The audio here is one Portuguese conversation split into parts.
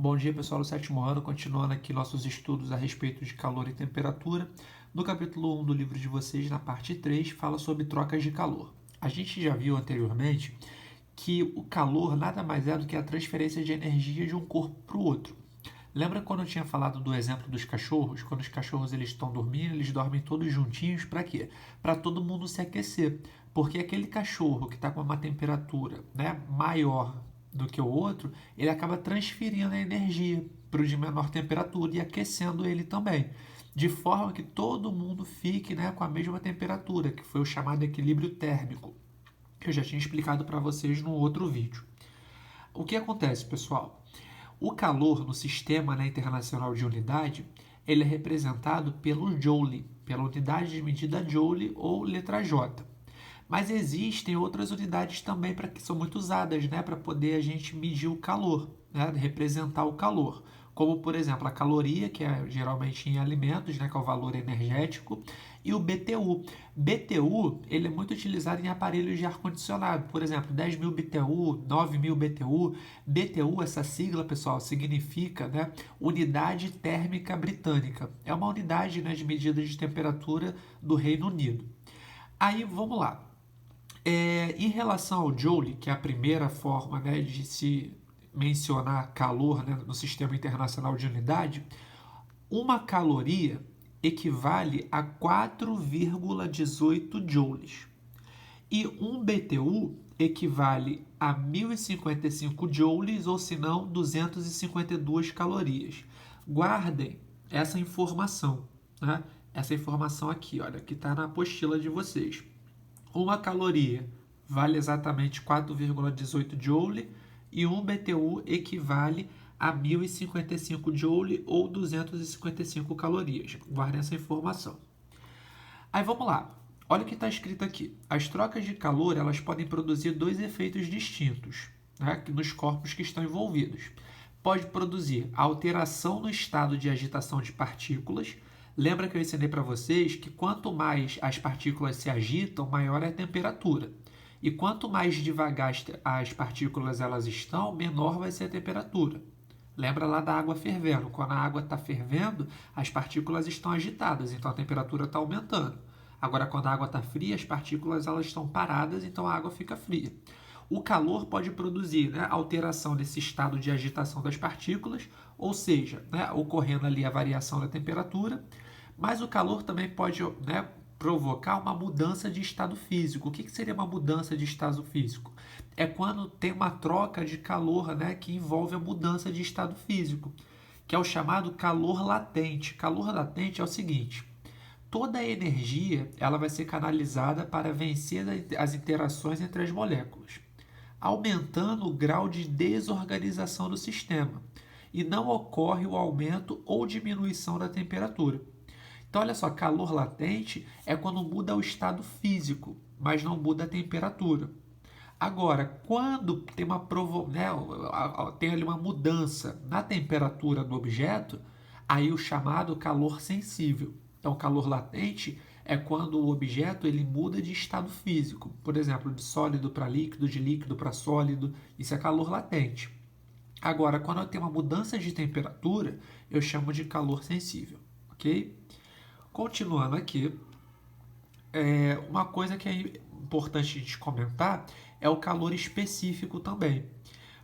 Bom dia, pessoal do sétimo ano, continuando aqui nossos estudos a respeito de calor e temperatura. No capítulo 1 do livro de vocês, na parte 3, fala sobre trocas de calor. A gente já viu anteriormente que o calor nada mais é do que a transferência de energia de um corpo para o outro. Lembra quando eu tinha falado do exemplo dos cachorros? Quando os cachorros eles estão dormindo, eles dormem todos juntinhos para quê? Para todo mundo se aquecer. Porque aquele cachorro que está com uma temperatura, maior do que o outro, ele acaba transferindo a energia para o de menor temperatura e aquecendo ele também. De forma que todo mundo fique, com a mesma temperatura, que foi o chamado equilíbrio térmico, que eu já tinha explicado para vocês no outro vídeo. O que acontece, pessoal? O calor no sistema internacional de unidade, ele é representado pelo Joule, pela unidade de medida Joule ou letra J. Mas existem outras unidades também que são muito usadas, para poder a gente medir o calor, representar o calor. Como, por exemplo, a caloria, que é geralmente em alimentos, que é o valor energético, e o BTU. BTU ele é muito utilizado em aparelhos de ar-condicionado. Por exemplo, 10.000 BTU, 9.000 BTU. BTU, essa sigla, pessoal, significa Unidade Térmica Britânica. É uma unidade de medida de temperatura do Reino Unido. Aí, vamos lá. Em relação ao Joule, que é a primeira forma de se mencionar calor no Sistema Internacional de Unidade, uma caloria equivale a 4,18 joules. E um BTU equivale a 1.055 joules, ou se não, 252 calorias. Guardem essa informação, Essa informação aqui, olha, que está na apostila de vocês. Uma caloria vale exatamente 4,18 joule e um BTU equivale a 1.055 joule ou 255 calorias. Guardem essa informação. Aí vamos lá. Olha o que está escrito aqui. As trocas de calor elas podem produzir dois efeitos distintos nos corpos que estão envolvidos. Pode produzir alteração no estado de agitação de partículas. Lembra que eu ensinei para vocês que quanto mais as partículas se agitam, maior é a temperatura. E quanto mais devagar as partículas elas estão, menor vai ser a temperatura. Lembra lá da água fervendo. Quando a água está fervendo, as partículas estão agitadas, então a temperatura está aumentando. Agora, quando a água está fria, as partículas elas estão paradas, então a água fica fria. O calor pode produzir alteração nesse estado de agitação das partículas, ou seja, ocorrendo ali a variação da temperatura, mas o calor também pode provocar uma mudança de estado físico. O que seria uma mudança de estado físico? É quando tem uma troca de calor que envolve a mudança de estado físico, que é o chamado calor latente. Calor latente é o seguinte: toda a energia ela vai ser canalizada para vencer as interações entre as moléculas, aumentando o grau de desorganização do sistema, e não ocorre o aumento ou diminuição da temperatura. Então, olha só, calor latente é quando muda o estado físico, mas não muda a temperatura. Agora, quando tem tem ali uma mudança na temperatura do objeto, aí o chamado calor sensível. Então, calor latente é quando o objeto ele muda de estado físico. Por exemplo, de sólido para líquido, de líquido para sólido. Isso é calor latente. Agora, quando tem uma mudança de temperatura, eu chamo de calor sensível. Ok? Continuando aqui, uma coisa que é importante a gente comentar é o calor específico também.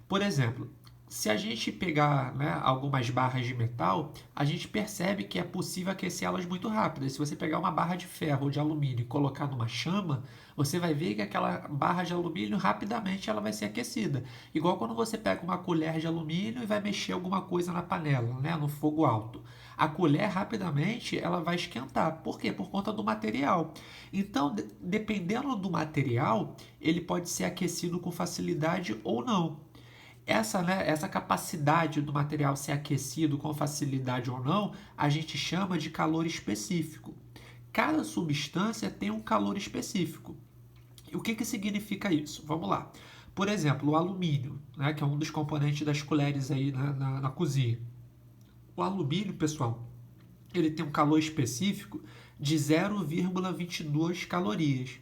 Por exemplo, se a gente pegar algumas barras de metal, a gente percebe que é possível aquecê-las muito rápido. Se você pegar uma barra de ferro ou de alumínio e colocar numa chama, você vai ver que aquela barra de alumínio rapidamente ela vai ser aquecida. Igual quando você pega uma colher de alumínio e vai mexer alguma coisa na panela, no fogo alto. A colher rapidamente ela vai esquentar. Por quê? Por conta do material. Então, dependendo do material, ele pode ser aquecido com facilidade ou não. Essa capacidade do material ser aquecido com facilidade ou não, a gente chama de calor específico. Cada substância tem um calor específico. E o que significa isso? Vamos lá. Por exemplo, o alumínio, que é um dos componentes das colheres aí na cozinha. O alumínio, pessoal, ele tem um calor específico de 0,22 calorias.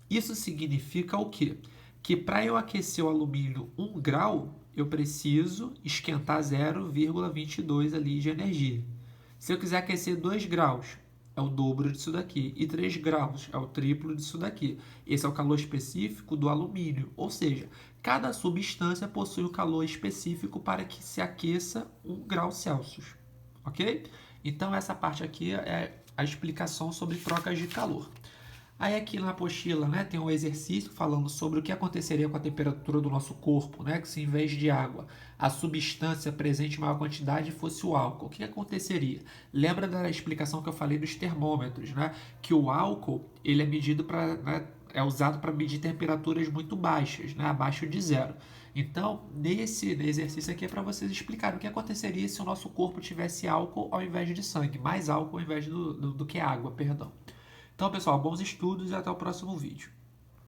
Isso significa o quê? Que para eu aquecer o alumínio 1 grau, eu preciso esquentar 0,22 ali de energia. Se eu quiser aquecer 2 graus, é o dobro disso daqui. E 3 graus é o triplo disso daqui. Esse é o calor específico do alumínio. Ou seja, cada substância possui um calor específico para que se aqueça 1 grau Celsius. Ok? Então, essa parte aqui é a explicação sobre trocas de calor. Aí aqui na apostila, né, tem um exercício falando sobre o que aconteceria com a temperatura do nosso corpo, né, que se em vez de água a substância presente em maior quantidade fosse o álcool. O que aconteceria? Lembra da explicação que eu falei dos termômetros, né, que o álcool ele é medido para, né, é usado para medir temperaturas muito baixas, né, abaixo de zero. Então, nesse exercício aqui é para vocês explicarem o que aconteceria se o nosso corpo tivesse álcool ao invés de sangue, mais álcool ao invés do que água, perdão. Então, pessoal, bons estudos e até o próximo vídeo.